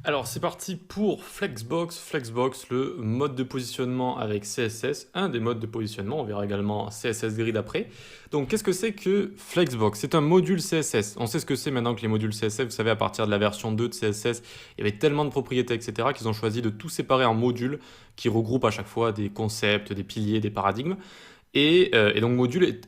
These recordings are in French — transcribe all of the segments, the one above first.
Alors c'est parti pour Flexbox. Flexbox, le mode de positionnement avec CSS, un des modes de positionnement, on verra également CSS Grid après. Donc qu'est-ce que c'est que Flexbox? C'est un module CSS. On sait ce que c'est maintenant que les modules CSS, vous savez à partir de la version 2 de CSS, il y avait tellement de propriétés, etc. qu'ils ont choisi de tout séparer en modules qui regroupent à chaque fois des concepts, des piliers, des paradigmes. Et donc module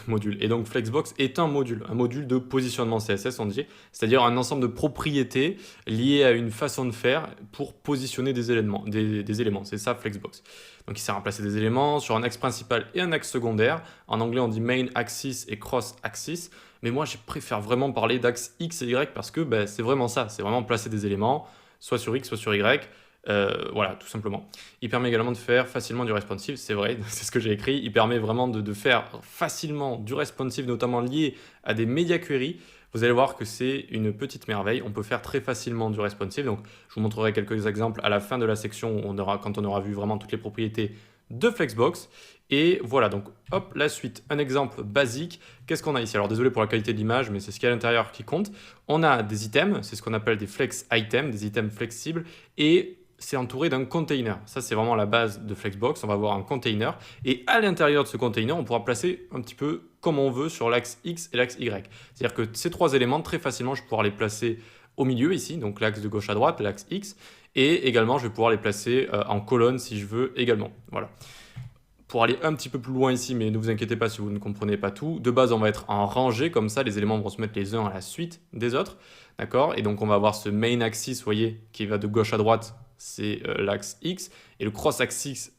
module. Et donc Flexbox est un module de positionnement CSS, on dit, c'est-à-dire un ensemble de propriétés liées à une façon de faire pour positionner des éléments. Des éléments. C'est ça Flexbox. Donc il sert à placer des éléments sur un axe principal et un axe secondaire. En anglais on dit main axis et cross axis. Mais moi je préfère vraiment parler d'axe X et Y parce que ben, c'est vraiment ça, c'est vraiment placer des éléments, soit sur X, soit sur Y. Voilà, tout simplement. Il permet également de faire facilement du responsive, c'est vrai, c'est ce que j'ai écrit. Il permet vraiment de faire facilement du responsive, notamment lié à des media queries. Vous allez voir que c'est une petite merveille. On peut faire très facilement du responsive. Donc, je vous montrerai quelques exemples à la fin de la section quand on aura vu vraiment toutes les propriétés de Flexbox. Et voilà, donc hop, la suite. Un exemple basique. Qu'est-ce qu'on a ici? Alors désolé pour la qualité de l'image, mais c'est ce qu'il y a à l'intérieur qui compte. On a des items, c'est ce qu'on appelle des flex items, des items flexibles. Et c'est entouré d'un container. Ça, c'est vraiment la base de Flexbox. On va avoir un container. Et à l'intérieur de ce container, on pourra placer un petit peu comme on veut sur l'axe X et l'axe Y. C'est-à-dire que ces trois éléments, très facilement, je vais pouvoir les placer au milieu ici, donc l'axe de gauche à droite, l'axe X. Et également, je vais pouvoir les placer en colonne si je veux également. Voilà. Pour aller un petit peu plus loin ici, mais ne vous inquiétez pas si vous ne comprenez pas tout, de base on va être en rangée, comme ça les éléments vont se mettre les uns à la suite des autres, d'accord? Et donc on va avoir ce main axis, vous voyez, qui va de gauche à droite, c'est l'axe X, et le cross axis,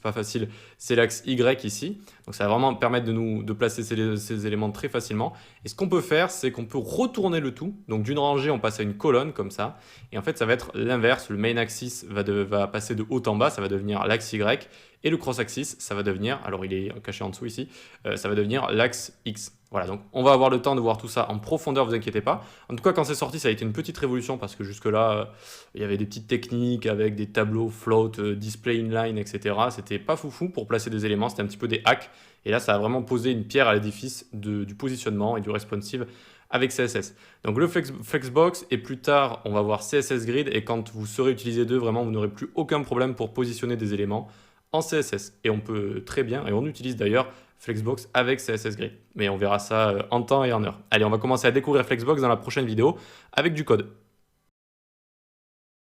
pas facile, c'est l'axe Y ici. Donc ça va vraiment permettre de placer ces éléments très facilement. Et ce qu'on peut faire, c'est qu'on peut retourner le tout, donc d'une rangée on passe à une colonne comme ça, et en fait ça va être l'inverse, le main axis va passer de haut en bas, ça va devenir l'axe Y, et le cross-axis, ça va devenir, alors il est caché en dessous ici, ça va devenir l'axe X. Voilà, donc on va avoir le temps de voir tout ça en profondeur, vous inquiétez pas. En tout cas, quand c'est sorti, ça a été une petite révolution parce que jusque-là, il y avait des petites techniques avec des tableaux float, display inline, etc. C'était pas foufou pour placer des éléments, c'était un petit peu des hacks. Et là, ça a vraiment posé une pierre à l'édifice du positionnement et du responsive avec CSS. Donc le Flexbox et plus tard, on va voir CSS Grid et quand vous saurez utiliser deux, vraiment, vous n'aurez plus aucun problème pour positionner des éléments en CSS. Et on peut très bien, et on utilise d'ailleurs Flexbox avec CSS Grid. Mais on verra ça en temps et en heure. Allez, on va commencer à découvrir Flexbox dans la prochaine vidéo avec du code.